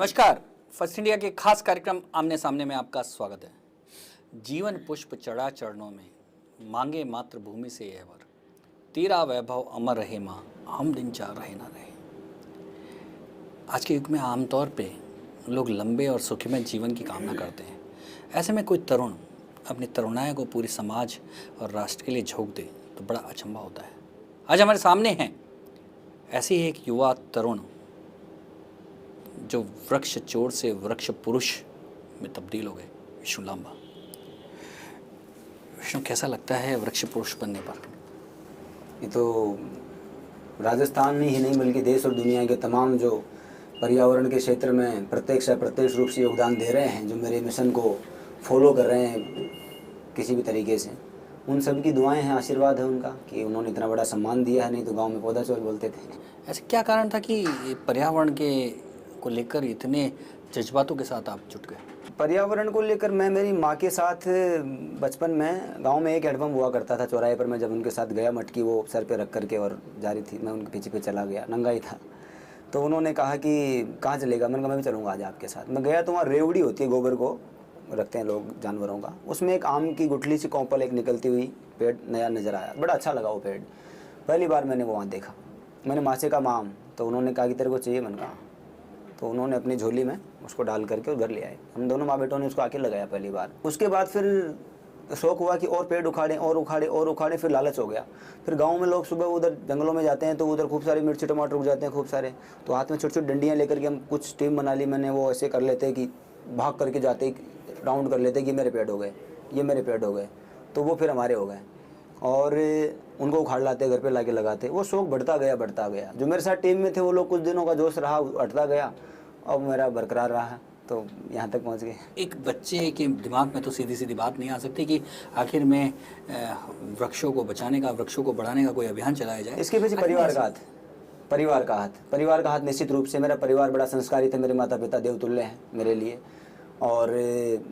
नमस्कार। First India के खास कार्यक्रम आमने सामने में आपका स्वागत है। जीवन पुष्प चढ़ा चरणों में, मांगे मात्र भूमि से यह वर, तेरा वैभव अमर रहे माँ, हम दिन चाह रहे ना रहे। आज के युग में आमतौर पे लोग लंबे और सुखमय जीवन की कामना करते हैं। ऐसे में कोई तरुण अपनी तरुणाई को पूरे समाज और राष्ट्र के लिए झोंक दे तो बड़ा अचंभा होता है। आज हमारे सामने हैं ऐसे ही एक युवा तरुण जो वृक्ष चोर से वृक्ष पुरुष में तब्दील हो गए, विष्णु लांबा। विष्णु, कैसा लगता है वृक्ष पुरुष बनने पर? ये तो राजस्थान ही नहीं बल्कि देश और दुनिया के तमाम जो पर्यावरण के क्षेत्र में प्रत्यक्ष अप्रत्यक्ष रूप से योगदान दे रहे हैं, जो मेरे मिशन को फॉलो कर रहे हैं किसी भी तरीके से, उन सब की दुआएं हैं, आशीर्वाद है उनका कि उन्होंने इतना बड़ा सम्मान दिया है। नहीं तो गांव में पौधा चोर बोलते थे। ऐसे क्या कारण था कि पर्यावरण के को लेकर इतने जज्बातों के साथ आप जुट गए? पर्यावरण को लेकर मैं मेरी माँ के साथ बचपन में गांव में एक हैंडपंप हुआ करता था चौराहे पर। मैं जब उनके साथ गया, मटकी वो सर पे रख करके और जारी थी, मैं उनके पीछे चला गया, नंगा ही था। तो उन्होंने कहा कि कहाँ चलेगा? मैंने कहा मैं भी चलूँगा आज आपके साथ। मैं गया तो वहाँ रेवड़ी होती है, गोबर को रखते हैं लोग जानवरों का, उसमें एक आम की गुठली सी कौपल एक निकलती हुई पेड़ नया नज़र आया। बड़ा अच्छा लगा वो पेड़, पहली बार मैंने वो वहाँ देखा। मैंने माँ से कहा माम, तो उन्होंने कहा कि तेरे को चाहिए? मैंने कहा। तो उन्होंने अपनी झोली में उसको डाल करके और घर ले आए। हम दोनों माँ बेटों ने उसको आके लगाया पहली बार। उसके बाद फिर शौक हुआ कि और पेड़ उखाड़ें और उखाड़े और उखाड़े, फिर लालच हो गया। फिर गांव में लोग सुबह उधर जंगलों में जाते हैं तो उधर खूब सारे मिर्ची टमाटर उग जाते हैं खूब सारे, तो हाथ में छोटी छोटी डंडियाँ लेकर के हम कुछ टीम बना ली मैंने। वो ऐसे कर लेते कि भाग करके जाते, राउंड कर लेते कि ये मेरे पेड़ हो गए, ये मेरे पेड़ हो गए, तो वो फिर हमारे हो गए और उनको उखाड़ लाते, घर पे लाके लगाते। वो शौक बढ़ता गया। जो मेरे साथ टीम में थे वो लोग, कुछ दिनों का जोश रहा, हटता गया, अब मेरा बरकरार रहा, तो यहाँ तक पहुँच गए। एक बच्चे के दिमाग में तो सीधी सीधी बात नहीं आ सकती कि आखिर में वृक्षों को बचाने का, वृक्षों को बढ़ाने का कोई अभियान चलाया जाए। इसके पीछे परिवार का हाथ निश्चित रूप से। मेरा परिवार बड़ा संस्कारी थे, मेरे माता पिता देवतुल्य हैं मेरे लिए, और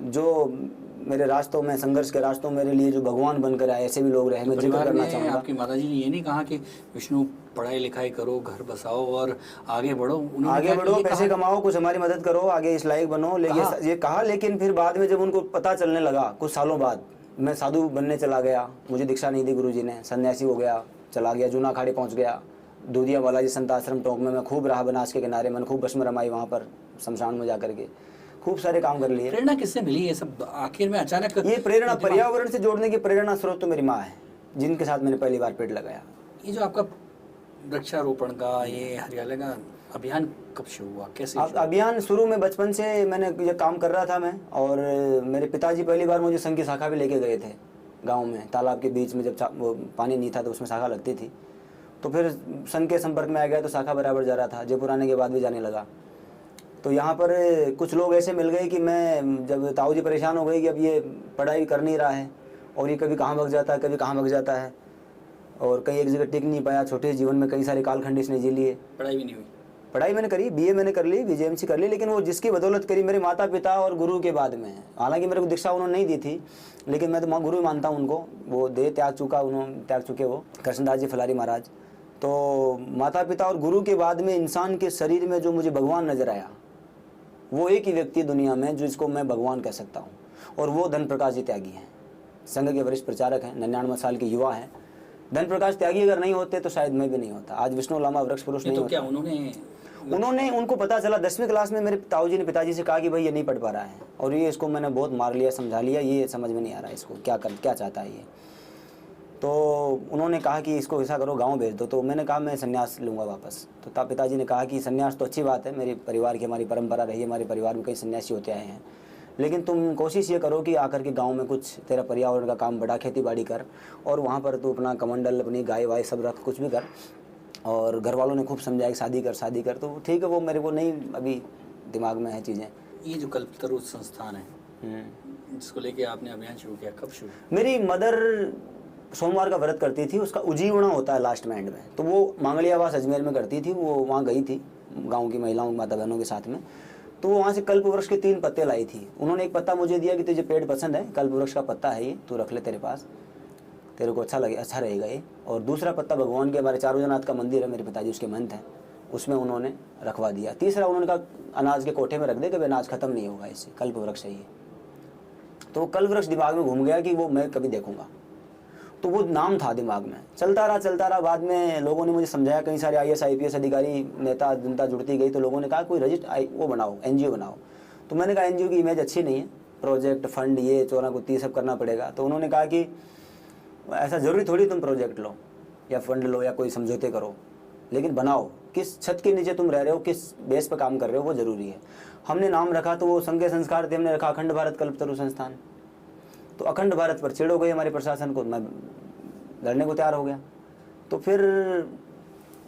जो मेरे रास्तों में, संघर्ष के रास्तों मेरे लिए जो भगवान बनकर आए, ऐसे भी लोग रहे। मैं जिक्र करना चाहूँगा। आपकी माताजी ने ये नहीं कहा कि विष्णु पढ़ाई लिखाई करो, घर बसाओ और आगे बढ़ो? आगे बढ़ो, पैसे कमाओ, कुछ हमारी मदद करो, आगे इस लायक बनो, ये कहा। लेकिन फिर बाद में जब उनको पता चलने लगा, कुछ सालों बाद, मैं साधु बनने चला गया। मुझे दीक्षा नहीं दी गुरुजी ने, सन्यासी हो गया, चला गया, जूना खाड़ी पहुँच गया, दूधिया बालाजी संत आश्रम टोंक में मैं खूब रहा, बनास के किनारे। मैंने खूब भस्म रमाई वहाँ पर शमशान में जा करके, खूब सारे काम कर लिए। प्रेरणा किससे मिली ये सब आखिर में अचानक? ये प्रेरणा पर्यावरण से जोड़ने की प्रेरणा स्रोत तो मेरी माँ है, जिनके साथ मैंने पहली बार पेड़ लगाया। ये जो आपका वृक्षारोपण का, ये हरियाली का अभियान कब शुरू हुआ, कैसे? अभियान शुरू में बचपन से मैंने ये काम कर रहा था मैं, और मेरे पिताजी पहली बार मुझे संघ की शाखा भी लेके गए थे गाँव में। तालाब के बीच में जब वो पानी नहीं था तो उसमें शाखा लगती थी, तो फिर संघ के संपर्क में आ गया तो शाखा बराबर जा रहा था। जयपुर आने के बाद भी जाने लगा। तो यहाँ पर कुछ लोग ऐसे मिल गए कि मैं, जब ताऊ जी परेशान हो गई कि अब ये पढ़ाई कर नहीं रहा है और ये कभी कहाँ भग जाता है, कभी कहाँ भग जाता है, और कहीं एक जगह टिक नहीं पाया। छोटे जीवन में कई सारे कालखंड इसने जी लिए। पढ़ाई भी नहीं हुई? पढ़ाई मैंने करी, बीए मैंने कर ली, बीजेएमसी कर ली, लेकिन वो जिसकी बदौलत करी मेरे माता पिता और गुरु के बाद में। हालांकि मेरे को दीक्षा उन्होंने नहीं दी थी, लेकिन मैं तो गुरु मानता हूँ उनको। वो त्याग चुके वो कृष्णदास जी फलारी महाराज। तो माता पिता और गुरु के बाद में इंसान के शरीर में जो मुझे भगवान नजर आया, वो एक ही व्यक्ति दुनिया में जिसको मैं भगवान कह सकता हूँ, और वो धन प्रकाश जी त्यागी हैं। संघ के वरिष्ठ प्रचारक हैं, 99 साल के युवा हैं। धन प्रकाश त्यागी अगर नहीं होते तो शायद मैं भी नहीं होता। आज विष्णु लांबा वृक्ष पुरुष नहीं तो होता। क्या उनको पता चला 10वीं क्लास में मेरे ताऊजी ने पिताजी से कहा कि भाई ये नहीं पढ़ पा रहा है, और ये इसको मैंने बहुत मार लिया, समझा लिया, ये समझ में नहीं आ रहा है इसको क्या चाहता है ये। तो उन्होंने कहा कि इसको ऐसा करो, गांव भेज दो। तो मैंने कहा मैं संन्यास लूँगा वापस। तो पिताजी ने कहा कि संन्यास तो अच्छी बात है, मेरे परिवार की, हमारी परंपरा रही है, हमारे परिवार में कई सन्यासी होते आए हैं, लेकिन तुम कोशिश ये करो कि आकर के गांव में कुछ तेरा पर्यावरण का काम बढ़ा, खेती बाड़ी कर, और वहाँ पर तू अपना कमंडल, अपनी गाय वाय सब रख, कुछ भी कर। और घर वालों ने खूब समझाया कि शादी कर। तो ठीक है, वो मेरे को नहीं अभी दिमाग में है चीज़ें। ये जो कल्पतरु संस्थान है जिसको लेके आपने अभियान शुरू किया, कब शुरू? मेरी मदर सोमवार का व्रत करती थी, उसका उजीवना होता है लास्ट में एंड में, तो वो मांगलियावास अजमेर में करती थी। वो वहाँ गई थी गांव की महिलाओं, माता बहनों के साथ में, तो वो वहाँ से कल्प वृक्ष के 3 पत्ते लाई थी। उन्होंने एक पत्ता मुझे दिया कि तुझे पेड़ पसंद है, कल्प वृक्ष का पत्ता है ये, तू रख ले तेरे पास, तेरे को अच्छा रहेगा ये। और दूसरा पत्ता भगवान के, हमारे चारों जनाथ का मंदिर है, मेरे पिताजी उसके महंत हैं, उसमें उन्होंने रखवा दिया। तीसरा उन्होंने कहा अनाज के कोठे में रख दे, कभी अनाज खत्म नहीं होगा, इससे कल्प वृक्ष है ये। तो वो कल्प वृक्ष दिमाग में घूम गया कि वो मैं कभी देखूंगा, तो वो नाम था दिमाग में। चलता रहा। बाद में लोगों ने मुझे समझाया, कई सारे IAS IPS अधिकारी नेता जनता जुड़ती गई, तो लोगों ने कहा कोई वो बनाओ, NGO बनाओ। तो मैंने कहा NGO की इमेज अच्छी नहीं है, प्रोजेक्ट फंड ये चोरा कुत्ती सब करना पड़ेगा। तो उन्होंने कहा कि ऐसा ज़रूरी थोड़ी तुम प्रोजेक्ट लो या फंड लो या कोई समझौते करो, लेकिन बनाओ, किस छत के नीचे तुम रह रहे हो, किस बेस पर काम कर रहे हो, वो ज़रूरी है। हमने नाम रखा तो वो संघ के संस्कार थे, हमने रखा अखंड भारत कल्पतरु संस्थान। तो अखंड भारत पर चिड़ हो गई हमारे प्रशासन को, मैं लड़ने को तैयार हो गया। तो फिर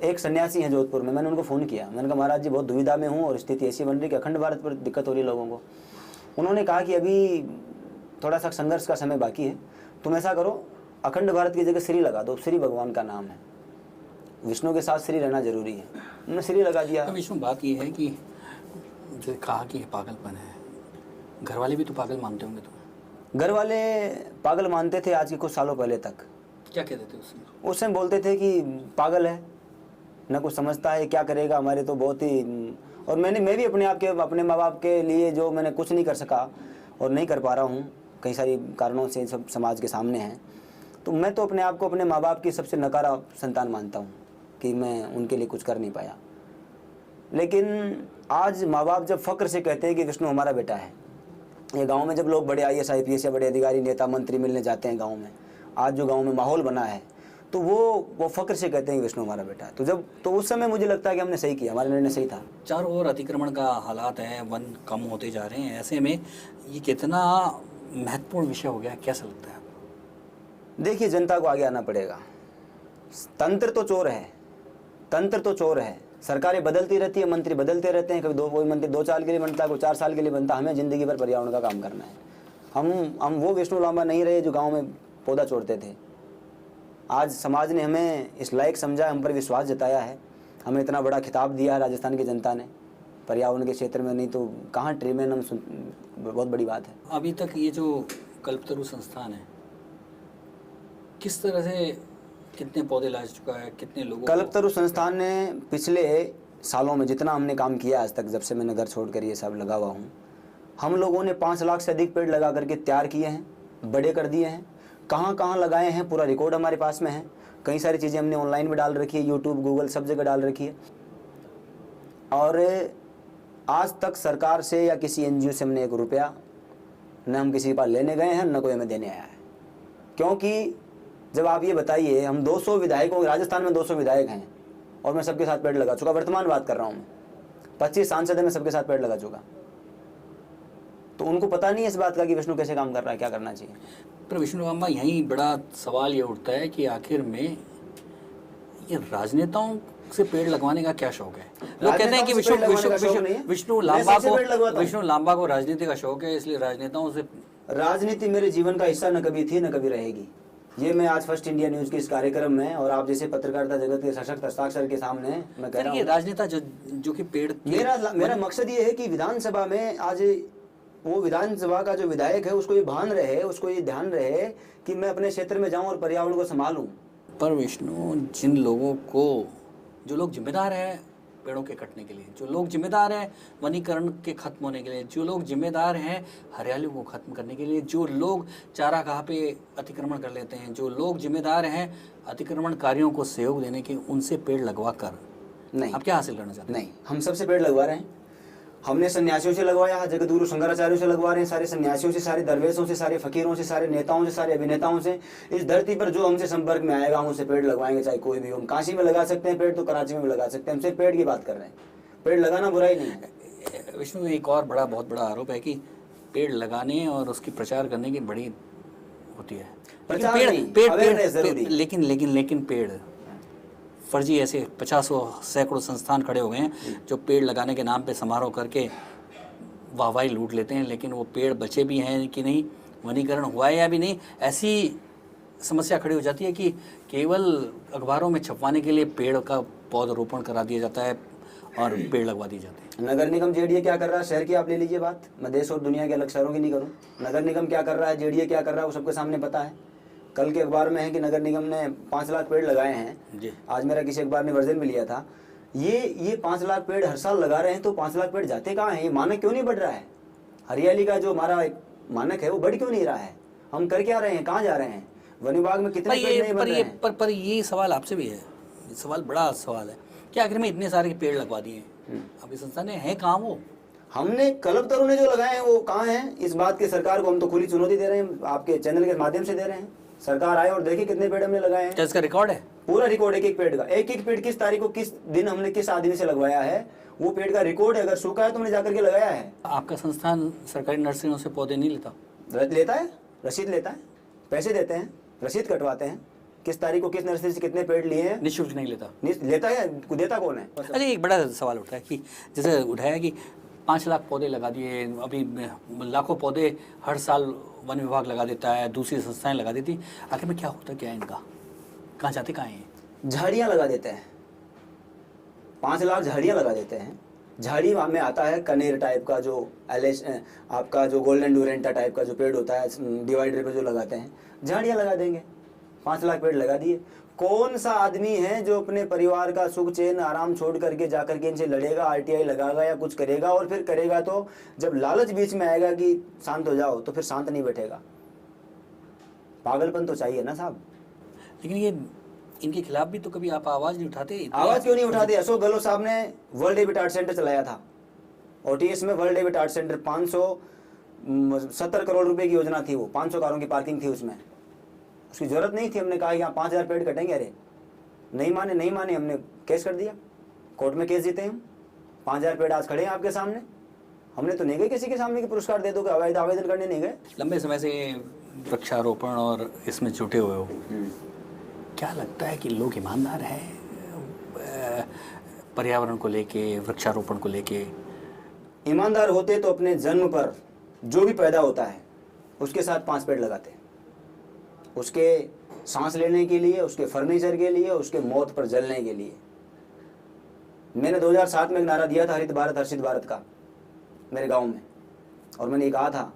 एक सन्यासी हैं जोधपुर में, मैंने उनको फ़ोन किया, मैंने कहा महाराज जी बहुत दुविधा में हूँ और स्थिति ऐसी बन रही कि अखंड भारत पर दिक्कत हो रही है लोगों को। उन्होंने कहा कि अभी थोड़ा सा संघर्ष का समय बाकी है, तुम ऐसा करो अखंड भारत की जगह श्री लगा दो, श्री भगवान का नाम है, विष्णु के साथ श्री रहना जरूरी है। उन्होंने श्री लगा दिया। तो विष्णु बात ये है कि जो कहा कि पागलपन है, घर वाले भी तो पागल मानते होंगे? तो घर वाले पागल मानते थे आज के कुछ सालों पहले तक। क्या कहते थे उसमें? उस समय बोलते थे कि पागल है, न कुछ समझता है, क्या करेगा, हमारे तो बहुत ही। और मैं भी अपने माँ बाप के लिए जो मैंने कुछ नहीं कर सका और नहीं कर पा रहा हूँ, कई सारी कारणों से सब समाज के सामने हैं, तो मैं तो अपने आप को अपने माँ बाप की सबसे नकारा संतान मानता हूँ कि मैं उनके लिए कुछ कर नहीं पाया। लेकिन आज माँ बाप जब फ़ख्र से कहते हैं कि विष्णु हमारा बेटा है, ये गांव में जब लोग बड़े IAS IPS या बड़े अधिकारी नेता मंत्री मिलने जाते हैं गांव में, आज जो गांव में माहौल बना है, तो वो फ़ख्र से कहते हैं विष्णु हमारा बेटा है। तो उस समय मुझे लगता है कि हमने सही किया, हमारा निर्णय सही था। चारों ओर अतिक्रमण का हालात है, वन कम होते जा रहे हैं, ऐसे में ये कितना महत्वपूर्ण विषय हो गया, कैसा लगता है? देखिए जनता को आगे आना पड़ेगा। तंत्र तो चोर है, सरकारें बदलती रहती है, मंत्री बदलते रहते हैं, कभी कोई मंत्री 2 साल के लिए बनता है, कोई 4 साल के लिए बनता है। हमें ज़िंदगी भर पर्यावरण का काम करना है। हम वो विष्णु लांबा नहीं रहे जो गांव में पौधा छोड़ते थे। आज समाज ने हमें इस लायक समझा, हम पर विश्वास जताया है, हमें इतना बड़ा खिताब दिया है राजस्थान की जनता ने पर्यावरण के क्षेत्र में, नहीं तो कहाँ ट्रीमेन हम बहुत बड़ी बात है। अभी तक ये जो कल्पतरु संस्थान है, किस तरह से कितने पौधे ला चुका है, कितने लोगों कल्पतरु संस्थान ने पिछले सालों में जितना हमने काम किया आज तक, जब से मैंने घर छोड़कर ये सब लगा हुआ हूँ, हम लोगों ने 5 लाख से अधिक पेड़ लगा करके तैयार किए हैं, बड़े कर दिए हैं। कहाँ कहाँ लगाए हैं पूरा रिकॉर्ड हमारे पास में है। कई सारी चीज़ें हमने ऑनलाइन में डाल रखी है, यूट्यूब गूगल सब जगह डाल रखी है। और आज तक सरकार से या किसी NGO से हमने 1 रुपया न हम किसी के पास लेने गए हैं, न कोई हमें देने आया है। क्योंकि जब आप ये बताइए, हम 200 विधायकों, राजस्थान में 200 विधायक हैं और मैं सबके साथ पेड़ लगा चुका, वर्तमान बात कर रहा हूँ मैं, 25 सांसद है, मैं सबके साथ पेड़ लगा चुका। तो उनको पता नहीं है इस बात का कि विष्णु कैसे काम कर रहा है, क्या करना चाहिए। पर विष्णु लांबा, यहीं बड़ा सवाल ये उठता है कि आखिर में ये राजनेताओं से पेड़ लगवाने का क्या शौक है? लोग कहते हैं कि विष्णु लांबा को राजनीति का शौक है, इसलिए राजनेताओं से। राजनीति मेरे जीवन का हिस्सा न कभी थी न कभी रहेगी। ये मैं आज फर्स्ट इंडिया न्यूज के इस कार्यक्रम में और आप जैसे पत्रकारिता जगत के सशक्त हस्ताक्षर के सामने मैं कह रहा हूँ, राजनेता जो कि पेड़, मेरा मकसद ये है कि विधानसभा में आज वो विधानसभा का जो विधायक है उसको ये भान रहे, उसको ये ध्यान रहे कि मैं अपने क्षेत्र में जाऊं और पर्यावरण को संभालूं। पर विष्णु, जिन लोगों को, जो लोग जिम्मेदार हैं पेड़ों के कटने के लिए, जो लोग जिम्मेदार हैं वनीकरण के खत्म होने के लिए, जो लोग जिम्मेदार हैं हरियाली को खत्म करने के लिए, जो लोग चारागाह पे अतिक्रमण कर लेते हैं, जो लोग जिम्मेदार हैं अतिक्रमणकारियों को सहयोग देने के, उनसे पेड़ लगवा कर नहीं, आप क्या हासिल करना चाहते हैं? नहीं, हम सबसे पेड़ लगवा रहे हैं। हमने सन्यासियों से लगवाया, जगतगुरु शंकराचार्यों से लगवा रहे हैं, सारे सन्यासियों से, सारे दरवेशों से, सारे फकीरों से, सारे नेताओं से, सारे अभिनेताओं से। इस धरती पर जो हमसे संपर्क में आएगा हम उससे पेड़ लगवाएंगे, चाहे कोई भी हो। हम काशी में लगा सकते हैं पेड़, तो कराची में भी लगा सकते हैं। हम सिर्फ पेड़ की बात कर रहे हैं, पेड़ लगाना बुराई नहीं है। विष्णु, एक और बहुत बड़ा आरोप है कि पेड़ लगाने और उसकी प्रचार करने की बड़ी होती है, लेकिन पेड़ फर्जी ऐसे 50 सैकड़ों संस्थान खड़े हो गए हैं जो पेड़ लगाने के नाम पे समारोह करके वाहवाही लूट लेते हैं, लेकिन वो पेड़ बचे भी हैं कि नहीं, वनीकरण हुआ है या भी नहीं, ऐसी समस्या खड़ी हो जाती है कि केवल अखबारों में छपवाने के लिए पेड़ का पौधरोपण करा दिया जाता है और पेड़ लगवा दिए जाते हैं। नगर निगम जेडीए क्या कर रहा है, शहर की आप ले लीजिए बात, मैं देश और दुनिया के अलग शहरों की नहीं करूँ। नगर निगम क्या कर रहा है, जेडीए क्या कर रहा है, वो सबके सामने पता है। कल के अखबार में है कि नगर निगम ने 5 लाख पेड़ लगाए हैं। आज मेरा किसी अखबार ने वर्जन में लिया था, ये 5 लाख पेड़ हर साल लगा रहे हैं, तो 5 लाख पेड़ जाते कहाँ हैं? ये मानक क्यों नहीं बढ़ रहा है? हरियाली का जो हमारा एक मानक है वो बढ़ क्यों नहीं रहा है? हम कर क्या रहे हैं? कहाँ जा रहे हैं? वन विभाग में कितने पेड़ नहीं बन रहे हैं? पर ये सवाल आपसे भी है, ये सवाल बड़ा सवाल है कि आखिर में इतने सारे पेड़ लगवा दिए अभी संस्थान ने, है कहाँ वो? हमने कल्पतरु ने जो लगाए हैं वो कहाँ हैं? इस बात की सरकार को हम तो खुली चुनौती दे रहे हैं, आपके चैनल के माध्यम से दे रहे हैं। सरकार आए और देखिए कितने पेड़ हमने लगाए हैं। क्या इसका रिकॉर्ड है? पूरा रिकॉर्ड एक एक पेड़ का, एक एक पेड़ किस तारीख को किस दिन हमने किस आदमी से लगवाया है, वो पेड़ का रिकॉर्ड है। अगर सूखा है तो हमने जाकर के लगाया है। आपका संस्थान सरकारी नर्सरियों से पौधे नहीं लेता? लेता है, रसीद लेता है, पैसे देते हैं, रसीद कटवाते हैं, किस तारीख को किस नर्सरी से कितने पेड़ लिए हैं। निःशुल्क नहीं लेता? लेता है, देता कौन है? अच्छा, एक बड़ा सवाल उठा है कि जैसे उठाया कि 5 लाख पौधे लगा दिए, अभी लाखों पौधे हर साल वन विभाग लगा देता है, दूसरी संस्थाएं लगा देती, आखिर में क्या होता क्या है इनका? कहाँ जाते कहाँ हैं? झाड़ियाँ लगा देते हैं, 5 लाख झाड़ियाँ लगा देते हैं। झाड़ी में आता है कनेर टाइप का, जो आपका जो गोल्डन डोरेंटा टाइप का जो पेड़ होता है डिवाइडर पे जो लगाते हैं, झाड़ियाँ लगा देंगे। 5 लाख पेड़ लगा दिए। कौन सा आदमी है जो अपने परिवार का सुख चैन आराम छोड़ करके जाकर के इनसे लड़ेगा, आरटीआई लगाएगा या कुछ करेगा? और फिर करेगा तो जब लालच बीच में आएगा कि शांत हो जाओ, तो फिर शांत नहीं बैठेगा। पागलपन तो चाहिए ना साहब। लेकिन ये इनके खिलाफ भी तो कभी आप आवाज़ नहीं उठाते? आवाज़ क्यों नहीं उठाते? अशोक गहलोत साहब ने वर्ल्ड डेविड आर्ट सेंटर चलाया था, ओटीएस में world David art centre, 570 crore रुपए की योजना थी वो, 500 कारों की पार्किंग थी उसमें। उसकी जरूरत नहीं थी। हमने कहा यहाँ 5000 पेड़ कटेंगे, अरे नहीं माने, हमने केस कर दिया, कोर्ट में केस जीते हम। 5000 पेड़ आज खड़े हैं आपके सामने। हमने तो नहीं गए किसी के सामने कि पुरस्कार दे दो, कि अवैध आवेदन करने नहीं गए। लंबे समय से वृक्षारोपण और इसमें जुटे हुए हो, क्या लगता है कि लोग ईमानदार हैं पर्यावरण को लेके, वृक्षारोपण को लेके? ईमानदार होते तो अपने जन्म पर जो भी पैदा होता है उसके साथ 5 पेड़ लगाते, उसके सांस लेने के लिए, उसके फर्नीचर के लिए, उसके मौत पर जलने के लिए। मैंने 2007 में एक नारा दिया था, हरित भारत हर्षित भारत का, मेरे गांव में। और मैंने ये कहा था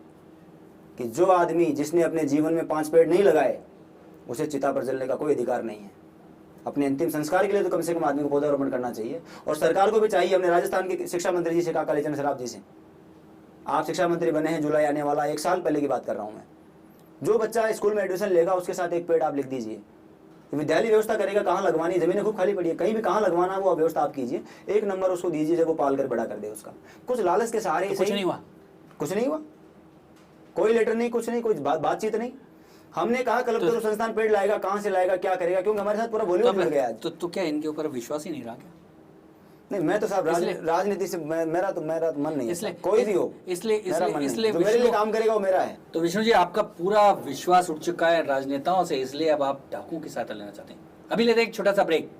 कि जो आदमी जिसने अपने जीवन में 5 पेड़ नहीं लगाए, उसे चिता पर जलने का कोई अधिकार नहीं है। अपने अंतिम संस्कार के लिए तो कम से कम आदमी को पौधारोपण करना चाहिए। और सरकार को भी चाहिए। हमने राजस्थान के शिक्षा मंत्री जी से कहा, कालीचरण सराफ जी से, आप शिक्षा मंत्री बने हैं, जुलाई आने वाला, 1 साल पहले की बात कर रहा हूँ मैं। जो बच्चा स्कूल में एडमिशन लेगा उसके साथ 1 पेड़ आप लिख दीजिए। विद्यालय व्यवस्था करेगा, कहाँ लगवानी, जमीनें खूब खाली पड़ी है, कहीं भी कहाँ लगवाना वो व्यवस्था आप कीजिए। 1 नंबर उसको दीजिए, जब वो पाल कर बड़ा कर दे उसका। कुछ लालच के सहारे तो कुछ नहीं हुआ, कुछ नहीं हुआ, कोई लेटर नहीं, कुछ नहीं, कोई बातचीत नहीं। हमने कहा कल्पतरु संस्थान पेड़ लाएगा, कहाँ से लाएगा, क्या करेगा, क्योंकि हमारे साथ पूरा बॉलीवुड मिल गया। तो क्या इनके ऊपर विश्वास ही नहीं रहा क्या? नहीं, मैं तो साहब राजनीति से मेरा तो मन नहीं है। इसलिए कोई भी हो, इसलिए जो मेरे लिए काम करेगा वो मेरा है। तो विष्णु जी, आपका पूरा विश्वास उठ चुका है राजनेताओं से, इसलिए अब आप डाकुओं की सहायता लेना चाहते हैं। अभी लेते हैं एक छोटा सा ब्रेक।